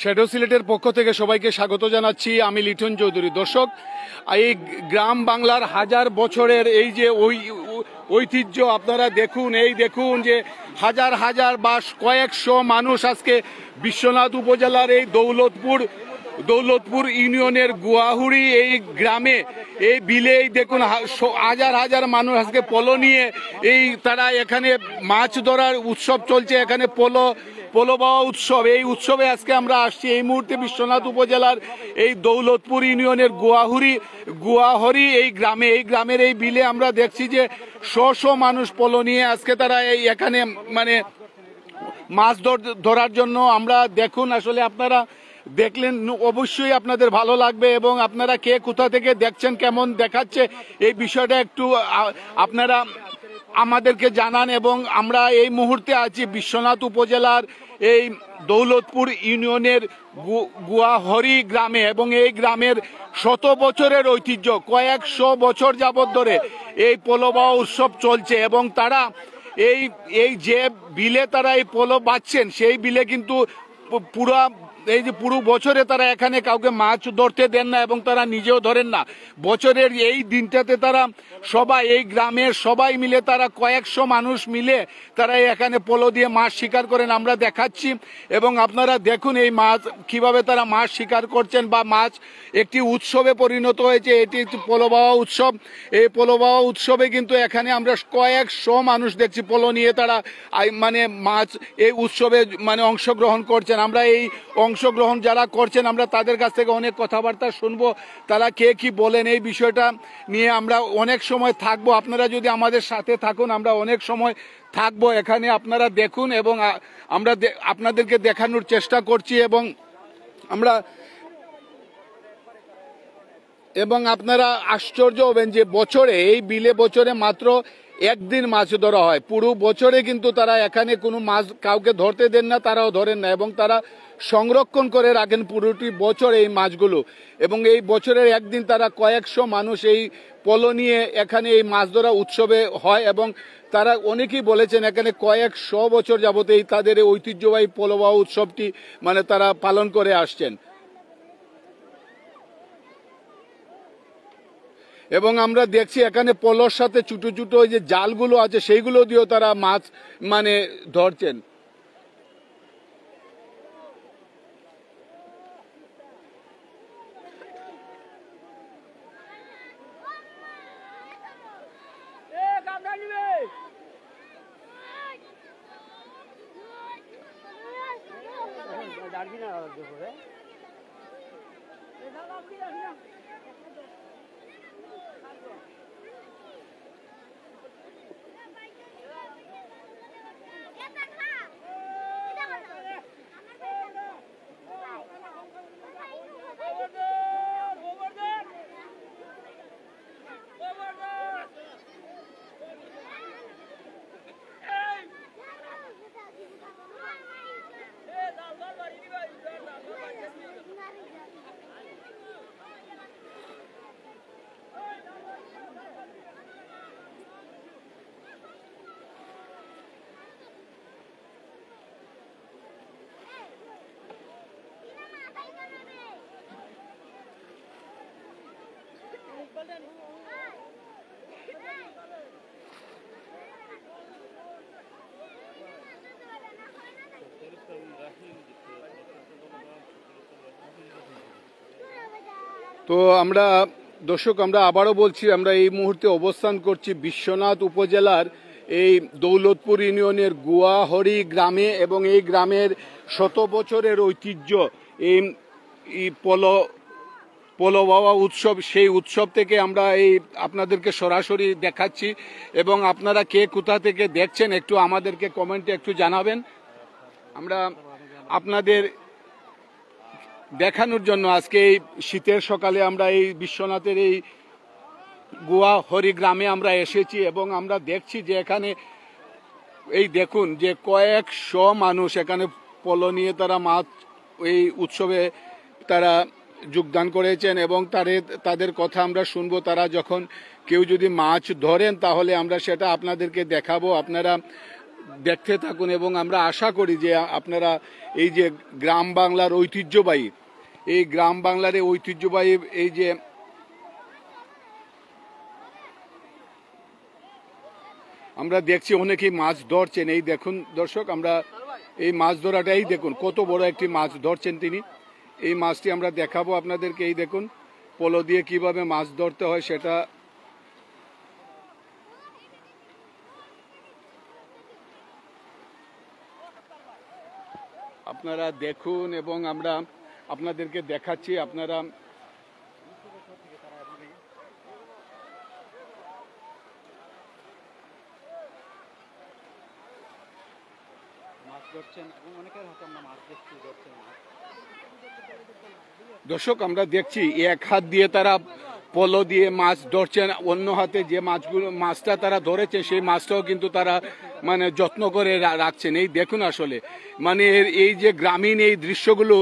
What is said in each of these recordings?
Shadow সিলেটের পক্ষ থেকে সবাইকে স্বাগত জানাচ্ছি। আমি লিটন চৌধুরী। দর্শক, এই গ্রাম বাংলার হাজার বছরের এই যে ঐতিহ্য আপনারা দেখুন। এই দেখুন যে হাজার হাজার বা কয়েকশো মানুষ আজকে বিশ্বনাথ উপজেলার এই দৌলতপুর ইউনিয়নের গুয়াহুড়ি এই গ্রামে এই বিলেই দেখুন হাজার হাজার মানুষ আজকে পলো নিয়ে তারা এখানে মাছ ধরার উৎসব চলছে। এখানে পলো বাওয়া উৎসব, এই উৎসবে আজকে আমরা আসছি এই মুহূর্তে বিশ্বনাথ উপজেলার এই দৌলতপুর ইউনিয়নের গুয়াহরি এই গ্রামের এই বিলে আমরা দেখছি যে শো মানুষ পলো নিয়ে আজকে তারা এখানে মানে মাছ ধরার জন্য। আমরা দেখুন, আসলে আপনারা দেখলেন অবশ্যই আপনাদের ভালো লাগবে এবং আপনারা কে কোথা থেকে দেখছেন, কেমন দেখাচ্ছে এই বিষয়টা একটু আপনারা আমাদেরকে জানান। এবং আমরা এই মুহূর্তে আছি বিশ্বনাথ উপজেলার এই দৌলতপুর ইউনিয়নের গুয়াহরি গ্রামে এবং এই গ্রামের শত বছরের ঐতিহ্য, কয়েকশো বছর যাবত ধরে এই পলো বাওয়া উৎসব চলছে। এবং তারা এই যে বিলে তারা এই পলো বাঁধছেন সেই বিলে কিন্তু পুরো বছরে তারা এখানে কাউকে মাছ ধরতে দেন না এবং তারা নিজেও ধরেন না। বছরের এই দিনটাতে তারা এই গ্রামের সবাই মিলে তারা কয়েকশো মানুষ মিলে তারা এখানে পলো দিয়ে মাছ শিকার করেন, আমরা দেখাচ্ছি। এবং আপনারা দেখুন এই মাছ কিভাবে তারা মাছ শিকার করছেন বা মাছ একটি উৎসবে পরিণত হয়েছে। এটি একটি পলো বাওয়া উৎসব। এই পলো বাওয়া উৎসবে কিন্তু এখানে আমরা কয়েকশো মানুষ দেখছি পলো নিয়ে তারা মানে মাছ এই উৎসবে মানে অংশগ্রহণ করছেন। আমরা এই অংশগ্রহণ যারা করছেন আমরা তাদের কাছ থেকে অনেক কথাবার্তা শুনবো, তারা কে কি বলেন এই বিষয়টা নিয়ে। আমরা অনেক সময় থাকবো, আপনারা যদি আমাদের সাথে থাকুন আমরা অনেক সময় থাকবো এখানে। আপনারা দেখুন এবং আমরা আপনাদেরকে দেখানোর চেষ্টা করছি এবং আপনারা আশ্চর্য হবেন যে বছরে এই বিলে বছরে মাত্র একদিন মাছ ধরা হয়। পুরো বছরে কিন্তু তারা এখানে কোনো মাছ কাউকে ধরতে দেন না, তারাও ধরেন না এবং তারা সংরক্ষণ করে রাখেন পুরোটি বছর এই মাছগুলো। এবং এই বছরের একদিন তারা কয়েকশো মানুষ এই পলো নিয়ে এখানে এই মাছ ধরা উৎসবে হয় এবং তারা অনেকেই বলেছেন এখানে কয়েকশো বছর যাবত এই তাদের ঐতিহ্যবাহী পলো বাওয়া উৎসবটি মানে তারা পালন করে আসছেন। এবং আমরা দেখছি এখানে পলোর সাথে ছোট ছোট ওই যে জালগুলো আছে সেইগুলো দিয়েও তারা মাছ মানে ধরছেন। তো আমরা দর্শক আমরা আবারও বলছি, আমরা এই মুহূর্তে অবস্থান করছি বিশ্বনাথ উপজেলার এই দৌলতপুর ইউনিয়নের গুয়াহরি গ্রামে এবং এই গ্রামের শত বছরের ঐতিহ্য এই পলো বাওয়া উৎসব, সেই উৎসব থেকে আমরা আপনাদেরকে সরাসরি দেখাচ্ছি। এবং আপনারা কে কোথা থেকে দেখছেন একটু আমাদেরকে কমেন্টে একটু জানাবেন। আমরা আপনাদের দেখানোর জন্য আজকে এই শীতের সকালে আমরা এই বিশ্বনাথের এই গুয়াহরি গ্রামে আমরা এসেছি এবং আমরা দেখছি যে এখানে এই দেখুন যে কয়েকশো মানুষ এখানে পলো নিয়ে তারা মাছ এই উৎসবে তারা যোগদান করেছেন এবং তাদের কথা আমরা শুনবো। তারা যখন কেউ যদি মাছ ধরেন তাহলে আমরা সেটা আপনাদেরকে দেখাবো। আপনারা দেখতে থাকুন এবং আমরা আশা করি যে আপনারা এই যে গ্রাম বাংলার ঐতিহ্যবাহী এই গ্রাম বাংলার এই ঐতিহ্যবাহী এই যে আমরা দেখছি অনেকেই মাছ ধরছেন। এই দেখুন দর্শক, আমরা এই মাছ ধরাটাই দেখুন কত বড় একটি মাছ ধরছেন তিনি। এই মাছটি আমরা দেখাবো আপনাদেরকে। এই দেখুন পলো দিয়ে কিভাবে মাছ ধরতে হয় সেটা আপনারা দেখুন এবং আমরা আপনাদেরকে দেখাচ্ছি। আপনারা দর্শক আমরা দেখছি এক হাত দিয়ে তারা পলো দিয়ে মাছ ধরছেন, অন্য হাতে যে মাছটা তারা ধরেছে সেই মাছটাও কিন্তু তারা মানে যত্ন করে রাখছেন। এই দেখুন আসলে মানে এই যে গ্রামীণ এই দৃশ্যগুলো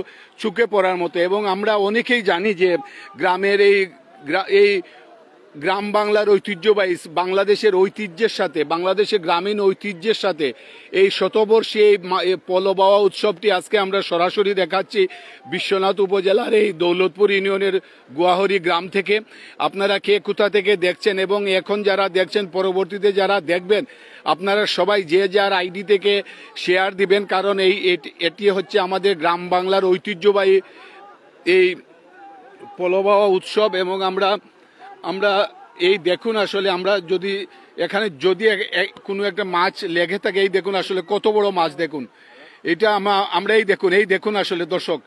চোখে পড়ার মতো। এবং আমরা অনেকেই জানি যে গ্রামের এই গ্রাম বাংলার ঐতিহ্যবাহী বাংলাদেশের ঐতিহ্যের সাথে, বাংলাদেশের গ্রামীণ ঐতিহ্যের সাথে এই শতবর্ষী এই পলো বাওয়া উৎসবটি আজকে আমরা সরাসরি দেখাচ্ছি বিশ্বনাথ উপজেলার এই দৌলতপুর ইউনিয়নের গুয়াহরি গ্রাম থেকে। আপনারা কে কোথা থেকে দেখছেন এবং এখন যারা দেখছেন পরবর্তীতে যারা দেখবেন আপনারা সবাই যে যার আইডি থেকে শেয়ার দিবেন, কারণ এটি হচ্ছে আমাদের গ্রাম বাংলার ঐতিহ্যবাহী এই পলো বাওয়া উৎসব। এবং আমরা এই দেখুন আসলে আমরা যদি এখানে যদি কোনো একটা মাছ লেগে থাকে, এই দেখুন আসলে কত বড় মাছ দেখুন। এটা আমরা এই দেখুন আসলে দর্শক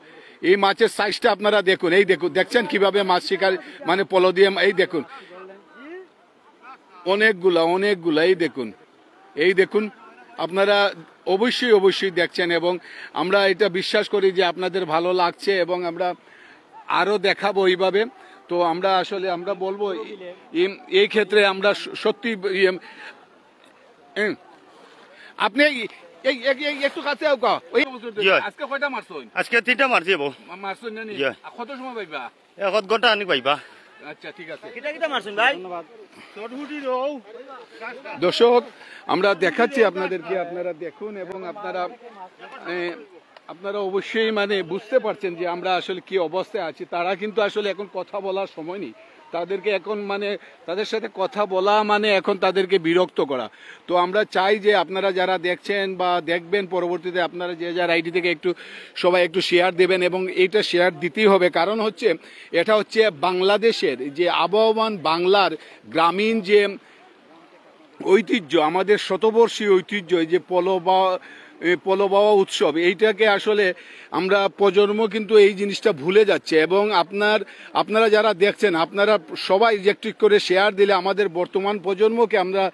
এই মাছের সাইজটা আপনারা দেখুন। এই দেখুন, দেখছেন কিভাবে মাছ শিকার মানে পলো দিয়ে, এই দেখুন অনেকগুলা এই দেখুন আপনারা অবশ্যই দেখছেন এবং আমরা এটা বিশ্বাস করি যে আপনাদের ভালো লাগছে এবং আমরা আরো দেখাবো এইভাবে। তো আমরা আসলে আমরা বলবো এই ক্ষেত্রে আমরা সত্যি আপনি একটু কাছে আজকে কয়টা মারছেন? আজকে 3টা মারছি মারছেন না? কত সময় পাইবা? 1 ঘন্টা আনি পাইবা। আচ্ছা ঠিক আছে, মারছেন ভাই। দর্শক আমরা দেখাচ্ছি আপনাদেরকে, আপনারা দেখুন এবং আপনারা অবশ্যই মানে বুঝতে পারছেন যে আমরা আসলে কি অবস্থায় আছি। তারা কিন্তু আসলে এখন কথা বলার সময় নেই তাদেরকে, এখন মানে তাদের সাথে কথা বলা মানে এখন তাদেরকে বিরক্ত করা। তো আমরা চাই যে আপনারা যারা দেখছেন বা দেখবেন পরবর্তীতে আপনারা যে যার আইডি থেকে সবাই একটু শেয়ার দেবেন এবং এইটা শেয়ার দিতেই হবে, কারণ হচ্ছে এটা হচ্ছে বাংলাদেশের যে আবহমান বাংলার গ্রামীণ যে ঐতিহ্য, আমাদের শতবর্ষী ঐতিহ্য এই যে পলো বাওয়া উৎসব, এইটাকে আসলে আমরা প্রজন্ম কিন্তু এই জিনিসটা ভুলে যাচ্ছে। এবং আপনারা যারা দেখছেন আপনারা সবাই একটু করে শেয়ার দিলে আমাদের বর্তমান প্রজন্মকে আমরা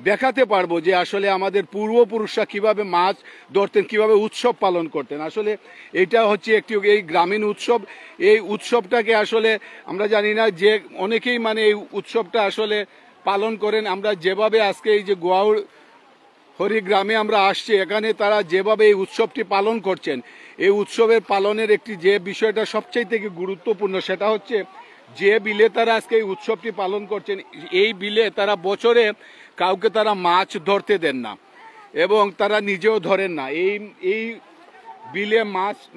দেখাতে পারবো যে আসলে আমাদের পূর্বপুরুষরা কিভাবে মাছ ধরতেন, কিভাবে উৎসব পালন করতেন। আসলে এটা হচ্ছে একটি এই গ্রামীণ উৎসব। এই উৎসবটাকে আসলে আমরা জানি না যে অনেকেই মানে এই উৎসবটা আসলে পালন করেন। আমরা যেভাবে আজকে এই যে গুয়াহরি গ্রামে আমরা আসছি, এখানে তারা যেভাবে এই উৎসবটি পালন করছেন, এই উৎসবের পালনের একটি যে বিষয়টা সবচেয়ে থেকে গুরুত্বপূর্ণ সেটা হচ্ছে যে বিলে তারা আজকে এই উৎসবটি পালন করছেন, এই বিলে তারা বছরে কাউকে তারা মাছ ধরতে দেন না এবং তারা নিজেও ধরেন না। এই বিলে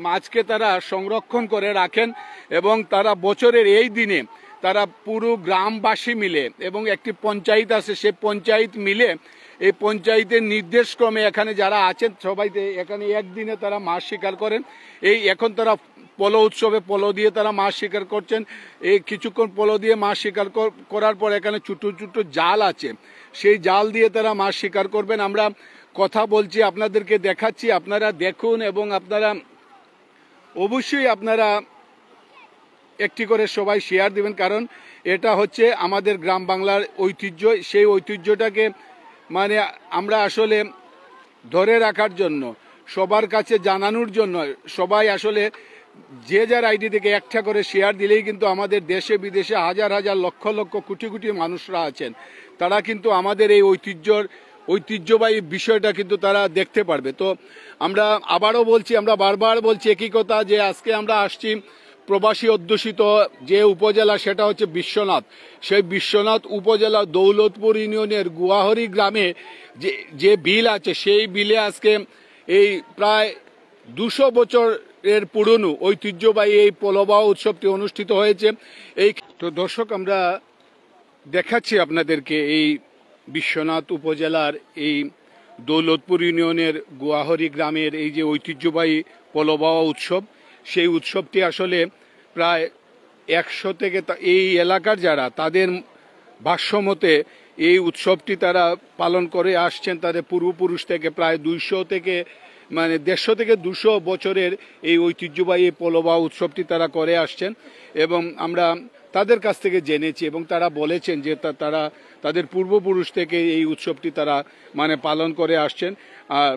মাছকে তারা সংরক্ষণ করে রাখেন এবং তারা বছরের এই দিনে তারা পুরো গ্রামবাসী মিলে এবং একটি পঞ্চায়েত আছে, সে পঞ্চায়েত মিলে এই পঞ্চায়েতের নির্দেশক্রমে এখানে যারা আছেন সবাই এখানে একদিনে তারা মাছ শিকার করেন। এখন তারা পলো উৎসবে পলো দিয়ে তারা মাছ শিকার করছেন। এই কিছুক্ষণ পলো দিয়ে মাছ শিকার করার পর এখানে ছোটো ছোটো জাল আছে, সেই জাল দিয়ে তারা মাছ শিকার করবেন। আমরা কথা বলছি, আপনাদেরকে দেখাচ্ছি, আপনারা দেখুন এবং আপনারা অবশ্যই আপনারা একটি করে সবাই শেয়ার দিবেন, কারণ এটা হচ্ছে আমাদের গ্রাম বাংলার ঐতিহ্য। সেই ঐতিহ্যটাকে মানে আমরা আসলে ধরে রাখার জন্য, সবার কাছে জানানোর জন্য সবাই আসলে যে যার আইডি থেকে একটা করে শেয়ার দিলেই কিন্তু আমাদের দেশে বিদেশে হাজার হাজার লক্ষ লক্ষ কোটি কোটি মানুষরা আছেন, তারা কিন্তু আমাদের এই ঐতিহ্যবাহী বিষয়টা কিন্তু তারা দেখতে পারবে। তো আমরা আবারও বলছি, আমরা বারবার বলছি একই কথা যে আজকে আমরা আসছি প্রবাসী অধ্যুষিত যে উপজেলা সেটা হচ্ছে বিশ্বনাথ। সেই বিশ্বনাথ উপজেলা দৌলতপুর ইউনিয়নের গুয়াহরি গ্রামে যে বিল আছে, সেই বিলে আজকে এই প্রায় 200 বছরের পুরনো ঐতিহ্যবাহী এই পোলোবাহ উৎসবটি অনুষ্ঠিত হয়েছে। এই তো দর্শক, আমরা দেখাচ্ছি আপনাদেরকে এই বিশ্বনাথ উপজেলার এই দৌলতপুর ইউনিয়নের গুয়াহরি গ্রামের এই যে ঐতিহ্যবাহী পোলোবাহ উৎসব, সেই উৎসবটি আসলে প্রায় 100 থেকে এই এলাকার যারা তাদের ভাষ্যমতে এই উৎসবটি তারা পালন করে আসছেন তাদের পূর্বপুরুষ থেকে প্রায় 200 থেকে 150 থেকে 200 বছরের এই ঐতিহ্যবাহী পোলোবাহ উৎসবটি তারা করে আসছেন। এবং আমরা তাদের কাছ থেকে জেনেছি এবং তারা বলেছেন যে তারা তাদের পূর্বপুরুষ থেকে এই উৎসবটি তারা পালন করে আসছেন। আর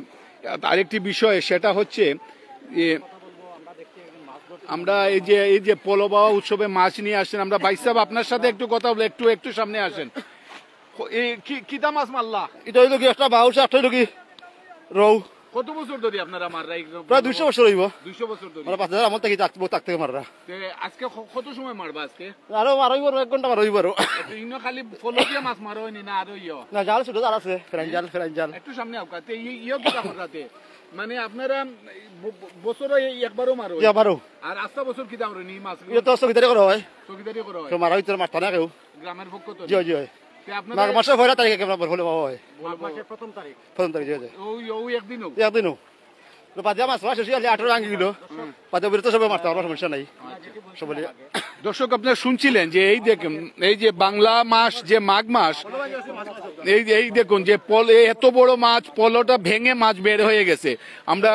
আরেকটি বিষয় সেটা হচ্ছে আমরা এই যে পোলোবাহ উৎসবে মাছ নিয়ে আসছেন, আমরা ভাই সাহেব আপনার সাথে একটু কথা বলে একটু সামনে আসেন। এই কিটা মাছ মারলা? এটা হইলো কি একটা বাউস, একটা হইলো কি রৌ। কত বছর ধরে আপনারা মাররা? প্রায় 200 বছর হইব। 200 বছর ধরে। মানে 5000 আমার থেকে থেকে মাররা। আজকে কত সময় মারবা? আজকে আরো হইব, 1 ঘন্টা মার হইব। ইনো খালি ফলো দিয়ে মাছ মারো হয়নি না আরো না, জাল ছোট জাল আছে, ফ্রেঞ্চ জাল। একটু সামনে আউকাতে ইয়ো কি রাতে আপনারা বছরে একবারও মারো? একবারও। আর আস্তা বছর কি দাম রনি মাছ? এটা তো সবিতারে করা হয়। চকিদারি করা হয়। তো মারা হইতে মারতা না কেউ গ্রামের পক্ষ তো? জি। আপনারা মাঘ মাসের 1 তারিখে কেমন হলো বাবা হয়? মাঘ মাসের প্রথম তারিখ। জি। ওই একদিনও? একদিনও। তো পাঁচা মাছ শেষ হলে 18 আঙ্গি কিলো। পাঁচা বিরত সবাই মারতে আমার সমস্যা নাই। সবাই দর্শক, আপনারা শুনছিলেন যে এই দেখুন এই যে বাংলা মাস যে মাঘ মাস, এই দেখুন যে এত বড় মাছ, পলোটা ভেঙে মাছ বের হয়ে গেছে। আমরা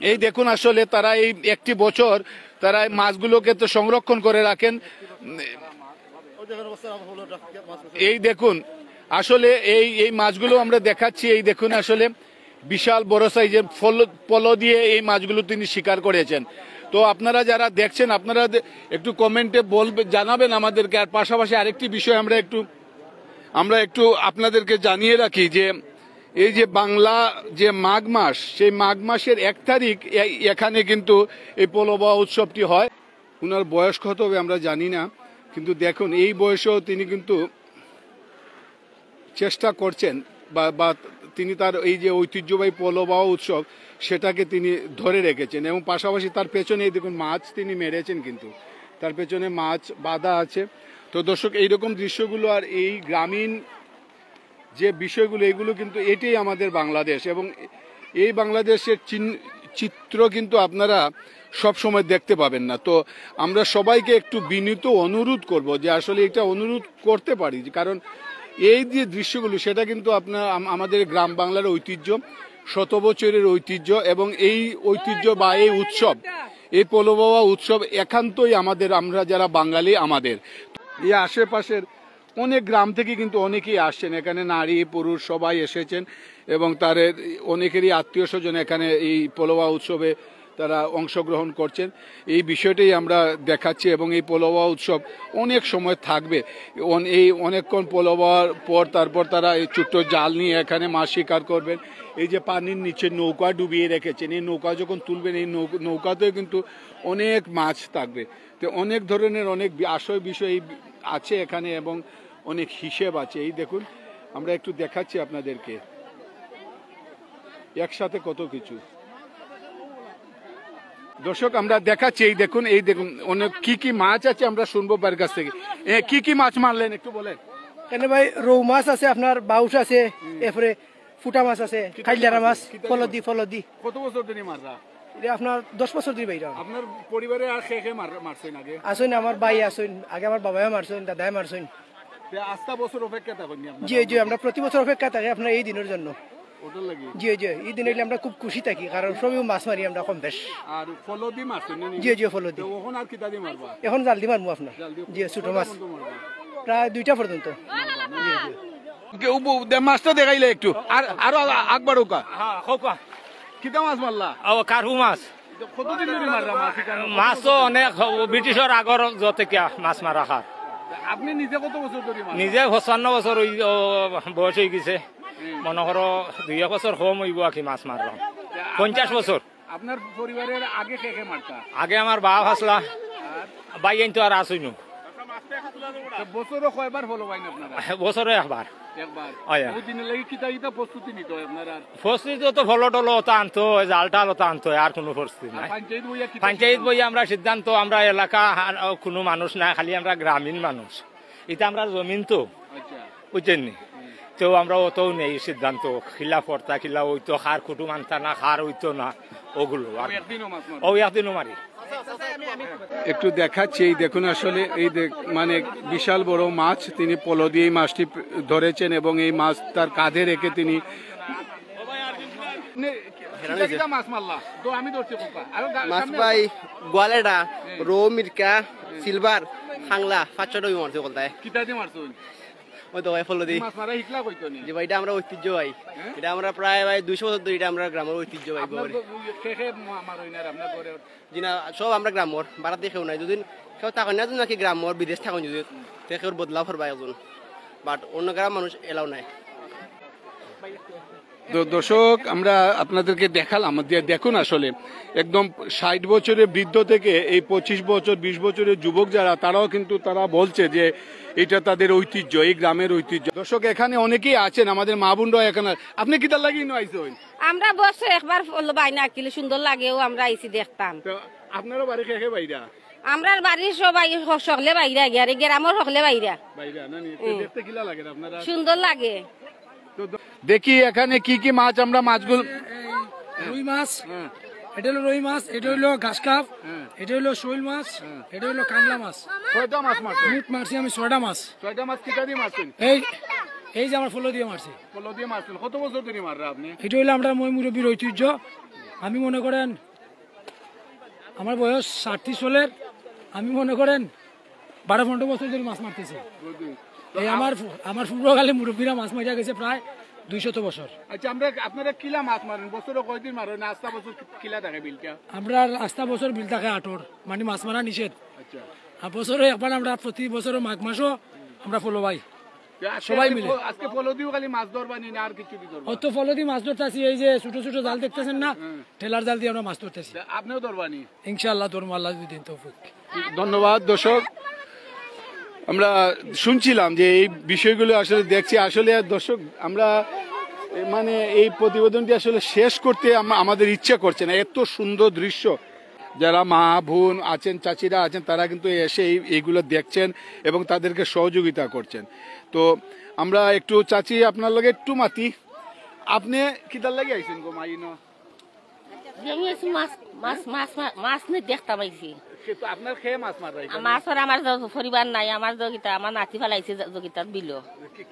এই দেখুন আসলে তারা এই একটি বছর তারা এই মাছগুলোকে তো সংরক্ষণ করে রাখেন। এই দেখুন আসলে এই মাছগুলো আমরা দেখাচ্ছি। এই দেখুন আসলে বিশাল বড় সাইজের পলো দিয়ে এই মাছগুলো তিনি শিকার করেছেন। তো আপনারা যারা দেখছেন আপনারা একটু কমেন্টে জানাবেন আমাদেরকে। আর পাশাপাশি আরেকটি বিষয় আমরা একটু আপনাদেরকে জানিয়ে রাখি যে এই যে বাংলা যে মাঘ মাস, সেই মাঘ মাসের 1 তারিখ এখানে কিন্তু এই পোলোবাহ উৎসবটি হয়। ওনার বয়স কত হবে আমরা জানি না, কিন্তু দেখুন এই বয়সেও তিনি কিন্তু চেষ্টা করছেন বা তিনি তার এই যে ঐতিহ্যবাহী পোলোবাহ উৎসব সেটাকে তিনি ধরে রেখেছেন। এবং পাশাপাশি তার পেছনে এই দেখুন মাছ তিনি মেরেছেন, কিন্তু তার পেছনে মাছ বাঁধা আছে। তো দর্শক, এইরকম দৃশ্যগুলো আর এই গ্রামীণ যে বিষয়গুলো, এগুলো কিন্তু এটাই আমাদের বাংলাদেশ। এবং এই বাংলাদেশের চিত্র কিন্তু আপনারা সব সময় দেখতে পাবেন না। তো আমরা সবাইকে একটু বিনীত অনুরোধ করব যে আসলে এটা অনুরোধ করতে পারি, কারণ এই যে দৃশ্যগুলো সেটা কিন্তু আমাদের গ্রাম বাংলার ঐতিহ্য, 100 বছরের ঐতিহ্য। এবং এই ঐতিহ্য বা এই উৎসব, এই পোলোবাহ উৎসব একান্তই আমাদের, আমরা যারা বাঙালি আমাদের। এই আশেপাশের অনেক গ্রাম থেকে কিন্তু অনেকেই আসছেন এখানে, নারী পুরুষ সবাই এসেছেন এবং তাদের অনেকেরই আত্মীয় স্বজন এখানে এই পোলোবাহ উৎসবে তারা অংশগ্রহণ করছেন। এই বিষয়টাই আমরা দেখাচ্ছি। এবং এই পোলোবাহ উৎসব অনেক সময় থাকবে। এই অনেকক্ষণ পোলোবাহর পর তারপর তারা এই ছোট্ট জাল নিয়ে এখানে মাছ শিকার করবেন। এই যে পানির নিচে নৌকা ডুবিয়ে রেখেছেন, এই নৌকা যখন তুলবেন এই নৌকাতেও কিন্তু অনেক মাছ থাকবে। তো অনেক ধরনের অনেক বিষয় আছে এখানে এবং অনেক হিসেব আছে। এই দেখুন আমরা একটু দেখাচ্ছি আপনাদেরকে একসাথে কত কিছু। দর্শক, আমরা দেখাচ্ছি এই দেখুন অনেক কি মাছ আছে আমরা শুনবো তার কাছ থেকে। কি মাছ মারলেন একটু বলেন। এখানে ভাই রৌ মাছ আছে, আপনার বাউস আছে, এরপরে ফুটা মাছ আছে, খাইলারা মাছ, ফলদি। কত বছর ধরে মাররা? এটা আপনার 10 বছর ধরে বাইরা। আপনার পরিবারে আর খেয়ে মারছেন আগে? আসুন, আমার ভাই আসুন, আগে আমার বাবাও মারছেন, দাদাই মারছেন। আস্তা বছর অপেক্ষা থাকেন? জি, আমরা প্রতি বছর অপেক্ষা থাকি আপনার এই দিনের জন্য। জি, এই দিন হইলে আমরা খুব খুশি থাকি, কারণ সবই মাছ মারি আমরা কম বেশ। আর ফলদি মারছেন? জি, ফলদি। এখন আর কিতা দিয়ে মারবা? এখন জাল দিয়ে মারবো আপনার। জি, ছোট মাছ প্রায় 2টা পর্যন্ত। মাছটা দেখাইলে একটু আর আরো আকবার ওকা কিতা মাছ মারলা? কারহু মাছ। কতদিন ধরে মারলা মাছ? মাছ তো অনেক ব্রিটিশের আগর থেকে মাছ মারা খার। আপনি নিজে কত বছর ধরে? নিজে 55 বছর বয়স হয়ে গেছে। মনে করো 2 বছর কম হইব আর কি মাছ মারলাম। 50 বছর। আপনার পরিবারের আগে কে কে মারতা? আগে আমার বাপ আসলা বাইন তো আর আসইনু তো বছরও কয়বার ফলো পাইন আপনারা? বছরে একবার একবার। আয়া। ওই দিনের লাগি কিতা কিতা প্রস্তুতি নিত আপনারা? প্রস্তুতি তো ফলো টলো ওটা আনতো জালটাল ওটা আনতো আর কোনো প্রস্তুতি নাই। পঞ্চায়েত বইয়া কিতা পঞ্চায়েত বই আমরা সিদ্ধান্ত আমরা এলাকা কোনো মানুষ না, খালি আমরা গ্রামীণ মানুষ, এটা আমরা জমিন তো আচ্ছা বুঝছেন নি, তো আমরা অত নেই সিদ্ধান্ত খিলা পড়তা খিলা ওইতো খার কুটু মানতা না খার ওইতো না ওগুলো আর একদিনও মাছ মার। ও একদিনও মারি। একটু দেখাচ্ছি, এই দেখুন আসলে এই মানে বিশাল বড় মাছ, তিনি পলো দিয়ে এই মাছটি ধরেছেন এবং এই মাছ তার কাঁধে রেখে তিনি মাছ মারলা তো আমি ধরছি মাছ ভাই গোয়ালেডা রৌ মির্কা সিলভার হাংলা 5-6টা মারছে কলতায় কিতা দিয়ে মারছো? ওই তো ভাই ফলো দিই মাছ মারা শিখলা কইতো নি? যে ভাই এটা আমরা ঐতিহ্য ভাই, এটা আমরা প্রায় ভাই 200 বছর ধরে এটা আমরা গ্রামের ঐতিহ্য ভাই গড়ে কে কে মারোই না আপনার ঘরে? জিনা সব আমরা গ্রামের বারাত দেখেও নাই, যদি কেউ থাকেন না নাকি গ্রামের বিদেশ থাকেন যদি কেউ বদলাও করবা একজন, বাট অন্য গ্রাম মানুষ এলাও নাই। দর্শক আমরা আপনাদেরকে দেখালাম, দেখুন আসলে একদম 60 বছরের বৃদ্ধ থেকে এই 25 বছর 20 বছরের যুবক যারা, তারাও কিন্তু তারা বলছে যে এটা তাদের ঐতিহ্য, এই গ্রামের ঐতিহ্য। দর্শক এখানে অনেকেই আছেন, আমাদের মা বোনরা এখানে। আপনি কি তার লাগিয়ে আইসেন? আমরা বছর একবার বাইনা কিলে সুন্দর লাগেও আমরা আইসি দেখতাম। তো আপনারও বাড়ি খেয়ে বাইরা? আমরার বাড়ির সবাই সকলে বাইরা গিয়ে আর গ্রামের সকলে বাইরা বাইরা না নি? দেখতে কিলা লাগে আপনারা? সুন্দর লাগে। দেখি এখানে কি কি মাছ, আমরা মাছগুলো রুই মাছ, এটা হলো রুই মাছ, এটা হলো ঘাস কাপ, এটা হলো শৈল মাছ, এটা হলো কাংলা মাছ। কয়টা মাছ মারছেন? মুট মারছি আমি 6টা মাছ। 6টা মাছ কিটা দিয়ে মারছেন? এই যে আমার ফলো দিয়ে মারছি। পলো দিয়ে মারছেন? কত বছর ধরে মাররা আপনি? এটা হলো আমরা মুরব্বীর ঐতিহ্য। আমি মনে করেন আমার বয়স 30 চলের, আমি মনে করেন 12-15 বছর ধরে মাছ মারতেছি। এই আমার পূর্বকালে মুরব্বীরা মাছ মারা গেছে প্রায় 200 বছর। আচ্ছা আপনারা কিলা মাছ মারেন? বছরে কয়দিন মারেন? আস্তা বছর কিলা থাকে বিলটা? আমরা আস্তা বছর বিল থাকে 8 মানে মাছ মারা নিষেধ। আচ্ছা আর বছরে একবার আমরা প্রতি বছর মাঘ মাসও আমরা ফলো পাই সবাই মিলে। আজকে পলো দিও খালি মাছ ধরবানি না আর কিছু দিয়ে ধরবা? অত ফলো দিয়ে মাছ ধরতেছি, এই যে ছোট ছোট জাল দেখতেছেন না, ঠেলার জাল দিয়ে আমরা মাছ ধরতেছি। আপনিও ধরবানি? ইনশাআল্লাহ ধরবো, আল্লাহ যদি দিন তৌফিক। ধন্যবাদ। দর্শক আমরা শুনছিলাম যে এই বিষয়গুলো আসলে দেখছি, আসলে দর্শক আমরা মানে এই প্রতিবেদনটি আসলে শেষ করতে আমাদের ইচ্ছা করছে না, এত সুন্দর দৃশ্য। যারা মা বোন আছেন, চাচিরা আছেন, তারা কিন্তু এসে এইগুলো দেখছেন এবং তাদেরকে সহযোগিতা করছেন। তো আমরা একটু চাচি আপনার লগে একটু মাতি, আপনি কিতার লাগে আইছেন গো মাইনো? মাছ নিয়ে দেখতাম আইছি। আপনার খেয়ে মাছ মারাই? মাছের আমার পরিবার নাই, আমার যোগিতা আমার নাতি ফেলাইছে যোগিতার বিল।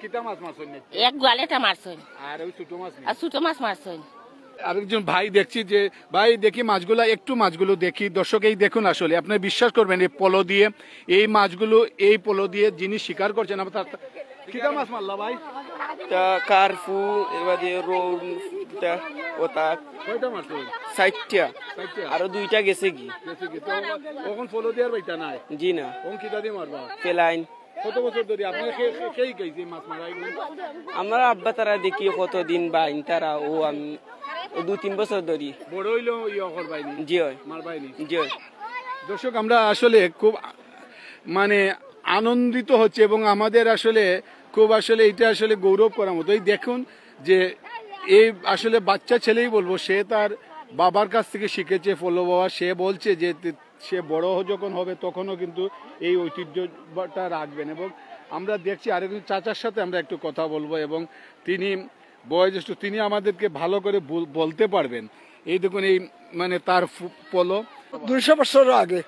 কিতা মাছ মারছেন? এক গোয়ালেটা মারছেন আর ওই ছোট মাছ? আর ছোট মাছ মারছেন। আরেকজন ভাই দেখছি যে ভাই দেখি মাছগুলো, একটু মাছগুলো দেখি। দর্শক এই দেখুন, আসলে আপনি বিশ্বাস করবেন এই পলো দিয়ে, এই মাছগুলো এই পলো দিয়ে যিনি শিকার করছেন, আপনার কিতা মাছ মারলা ভাই? কারফু এর বাদে রৌ ওটা কয়টা মারছেন? 60টা, আরো 2টা গেছে কি। কখন পলো দিয়ে আর বাইটা নাই? জি না, কখন কিতা দিয়ে মারবা? পেলাইন। কত বছর ধরে আপনি খেয়ে গেছে মাছ মারাই? আমার আব্বা তারা দেখি কতদিন বাইন তারা, ও আমি 2-3 বছর ধরি। বড় হইলো ইয়ে করবাইনি? জি হয়, মারবাইনি? জি হয়। দর্শক আমরা আসলে খুব মানে আনন্দিত হচ্ছে এবং আমাদের আসলে খুব আসলে এটা আসলে গৌরব করার মতো। এই দেখুন যে এই আসলে বাচ্চা ছেলেই বলবো, সে তার বাবার কাছ থেকে শিখেছে ফলো বাবা। সে বলছে যে সে বড় যখন হবে তখনও কিন্তু এই ঐতিহ্যটা রাখবেন। এবং আমরা দেখছি আরেকজন চাচার সাথে আমরা একটু কথা বলবো এবং তিনি বয়োজ্যেষ্ঠ, তিনি আমাদেরকে ভালো করে বলতে পারবেন। এই দেখুন এই মানে তার পলো 200 বছর আগে,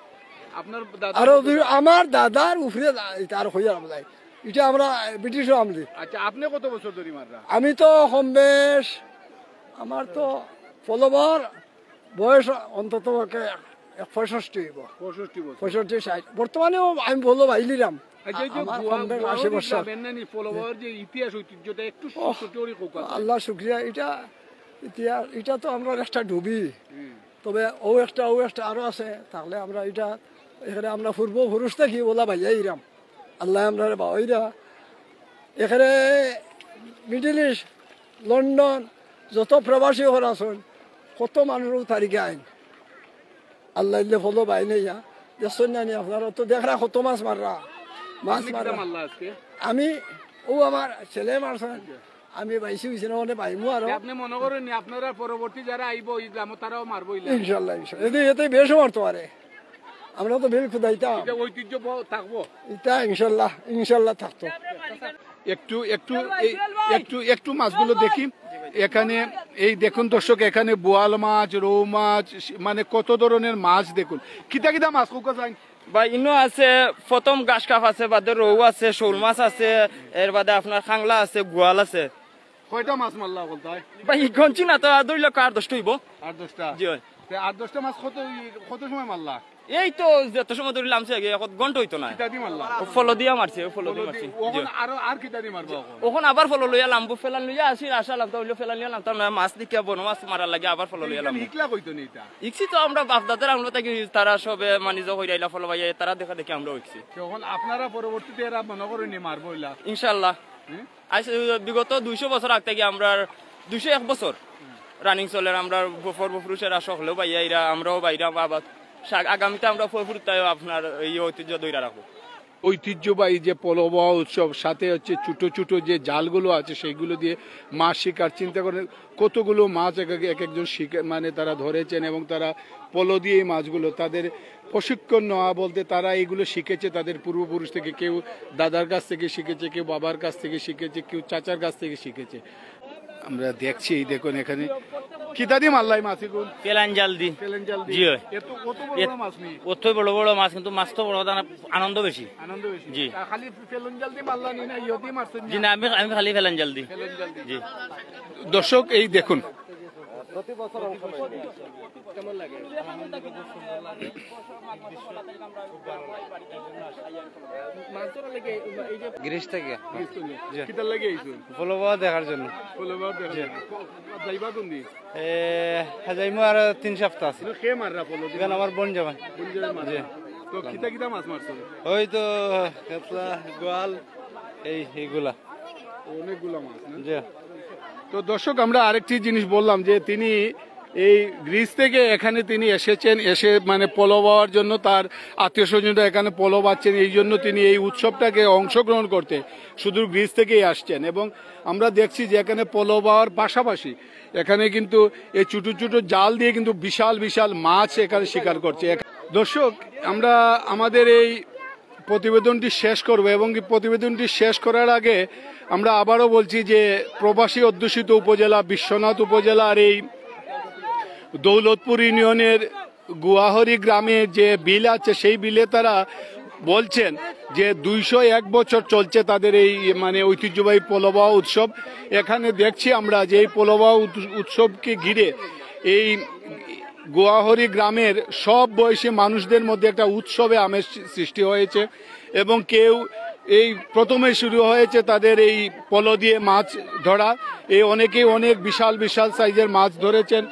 আপনার আরো আমার দাদার উপরে তার হইয়া যায়, এটা আমরা ব্রিটিশ আমলি। আচ্ছা আপনি কত বছর ধরে মাররা? আমি তো কম বেশ, আমার তো ফলোবর বয়স অন্তত 65 65 বছর। 65-60 বর্তমানেও আমি বলবো ভাইলিরাম। আল্লাহ শুক্রিয়া, এটা তো আমরা একটা ডুবি, তবে ও একটা আরো আছে থাকলে আমরা এটা এখানে আমরা পূর্ব পুরুষ থাকি বলা ভাইয়া ইরাম আল্লাহ আমরা বাবাইরা এখানে মিডল ইস্ট লন্ডন যত প্রবাসী ঘর আছেন কত মানুষও তারিখে আইন আল্লাহ ইল্লে ফলো বাই নেইয়া দেখছেন না নি আপনারা তো দেখরা কত মাছ মাররা মাছ মাররা আল্লাহ আজকে আমি ও আমার ছেলে মারছেন আমি বাইসি হয়েছি না ওনে পাইমু আর আপনি মনে করেন নি আপনারা পরবর্তী যারা আইব এই গ্রামে তারাও মারবো ইনশাল্লাহ ইনশাল্লাহ এতে বেশও মারতে পারে আমরা তো বেল খুদাইতাম ঐতিহ্য থাকবো। এটা ইনশাল্লাহ ইনশাল্লাহ থাকতো। একটু একটু একটু একটু মাছগুলো দেখি এখানে। এই দেখুন দর্শক, এখানে বোয়াল মাছ, রৌ মাছ, মানে কত ধরনের মাছ দেখুন। কিতা কিতা মাছ কোকা যায় বা ইনো আছে, প্রথম গাছ কাপ আছে, বাদে রৌ আছে, শোল মাছ আছে, এর বাদে আপনার খাংলা আছে, গোয়াল আছে। কয়টা মাছ মারলা বলতে হয় বা ইগঞ্চি না তো ধরলে 8-10টা হইব। 8-10টা? জি হয়। 8-10টা মাছ কত সময় মারলা? এই তো যত সময় ধরলাম সে এক ঘন্টা হইতো না। কিতা দি মারলা? ফলো দিয়া মারছে, ফলো দিয়ে মারছি। ওখান আর কিতা দি মারবা? ওখান আবার ফলো লইয়া লাম্বু ফেলান লইয়া আসি, আসা লাগতো হইলো ফেলান লইয়া লামতাম না, মাছ দেখিয়া বন মাছ মারার লাগে আবার ফলো লইয়া লাম। হিকলা কইতো নি এটা? ইকছি তো আমরা বাপ দাদার আমরা তাকে তারা সবে মানি যা হইরাইলা ফলো ভাইয়া তারা দেখা দেখি আমরা ইকছি। তখন আপনারা পরবর্তীতে এরা মনে করেন নি মারবো ইলা? ইনশাআল্লাহ আজ বিগত 200 বছর আগ থেকে আমরা 201 বছর রানিং চলে। আমরা পুরুষেরা সকলেও ভাইয়া এরা আমরাও বাইরা বাবা আগামীতে আমরা ফুরতায় আপনার এই ঐতিহ্য ধরে রাখবো। ঐতিহ্যবাহী যে পলবা উৎসব, সাথে হচ্ছে ছোট ছোট যে জালগুলো আছে সেইগুলো দিয়ে মাছ শিকার। চিন্তা করেন কতগুলো মাছ এক একজন শিকার মানে তারা ধরেছেন, এবং তারা পলো দিয়ে এই মাছগুলো তাদের প্রশিক্ষণ নেওয়া বলতে তারা এইগুলো শিখেছে তাদের পূর্বপুরুষ থেকে। কেউ দাদার কাছ থেকে শিখেছে, কেউ বাবার কাছ থেকে শিখেছে, কেউ চাচার কাছ থেকে শিখেছে। আমরা দেখছি দেখুন এখানে কিতা দি মারলাই মাছ এগুলো? পেলান জাল দি। পেলেন জাল দি? জি হয়। এত কত বড় মাছ নেই? অত বড় বড় মাছ, কিন্তু মাছ তো বড়, আনন্দ বেশি। আনন্দ বেশি? জি। খালি পেলেন জাল দি মারলা নি না ইয়দি মারছেন? জি না, আমি খালি পেলান জাল দি। পেলেন জাল দি। জি। দর্শক এই দেখুন গ্রিস থেকে কিতা লাগে আইছো? ফলোবা দেখার জন্য। ফলোবার দেখা যাইবা কোন দি? হাজাইমু আর 3 সপ্তাহ আছে। কে মাররা ফলো দি? এখানে আমার বোন যাবেন। বুঝলে মাররা? তো কিতা কিতা মাছ মারছো? ওই তো কাতলা, গোয়াল, এইগুলা অনেকগুলো মাছ না? জি। তো দর্শক আমরা আরেকটি জিনিস বললাম যে তিনি এই গ্রিস থেকে এখানে তিনি এসেছেন, এসে মানে পলো বাওয়ার জন্য তার আত্মীয় স্বজনরা এখানে পলো বাচ্ছেন, এই জন্য তিনি এই উৎসবটাকে অংশগ্রহণ করতে শুধু গ্রিস থেকেই আসছেন। এবং আমরা দেখছি যে এখানে পলো বাওয়ার পাশাপাশি এখানে কিন্তু এই ছোটো ছোটো জাল দিয়ে কিন্তু বিশাল বিশাল মাছ এখানে শিকার করছে। দর্শক আমরা আমাদের এই প্রতিবেদনটি শেষ করব, এবং প্রতিবেদনটি শেষ করার আগে আমরা আবারও বলছি যে প্রবাসী অধ্যুষিত উপজেলা বিশ্বনাথ উপজেলার এই দৌলতপুর ইউনিয়নের গুয়াহরি গ্রামে যে বিল আছে, সেই বিলে তারা বলছেন যে 201 বছর চলছে তাদের এই মানে ঐতিহ্যবাহী পলোবা উৎসব। এখানে দেখছি আমরা যে এই পলোবা উৎসবকে ঘিরে এই গুয়াহরি গ্রামের সব বয়সী মানুষদের মধ্যে একটা উৎসবে আমেজ সৃষ্টি হয়েছে। এবং কেউ এই প্রথমে শুরু হয়েছে তাদের এই পলো দিয়ে মাছ ধরা, এই অনেকেই অনেক বিশাল বিশাল সাইজের মাছ ধরেছেন।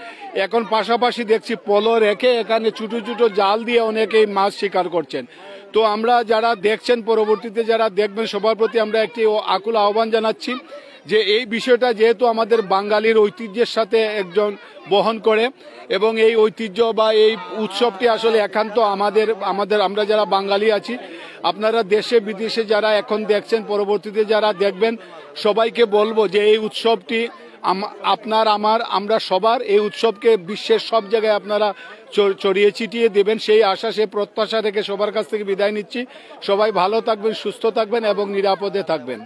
এখন পাশাপাশি দেখছি পলো রেখে এখানে ছোটো ছোটো জাল দিয়ে অনেকেই মাছ শিকার করছেন। তো আমরা যারা দেখছেন, পরবর্তীতে যারা দেখবেন, সবার প্রতি আমরা একটি আকুল আহ্বান জানাচ্ছি যে এই বিষয়টা যেহেতু আমাদের বাঙালির ঐতিহ্যের সাথে একজন বহন করে, এবং এই ঐতিহ্য বা এই উৎসবটি আসলে একান্ত আমরা যারা বাঙালি আছি, আপনারা দেশে বিদেশে যারা এখন দেখছেন, পরবর্তীতে যারা দেখবেন, সবাইকে বলবো যে এই উৎসবটি আপনার আমরা সবার, এই উৎসবকে বিশ্বের সব জায়গায় আপনারা ছড়িয়ে ছিটিয়ে দেবেন, সেই আশা সেই প্রত্যাশা রেখে সবার কাছ থেকে বিদায় নিচ্ছি। সবাই ভালো থাকবেন, সুস্থ থাকবেন এবং নিরাপদে থাকবেন।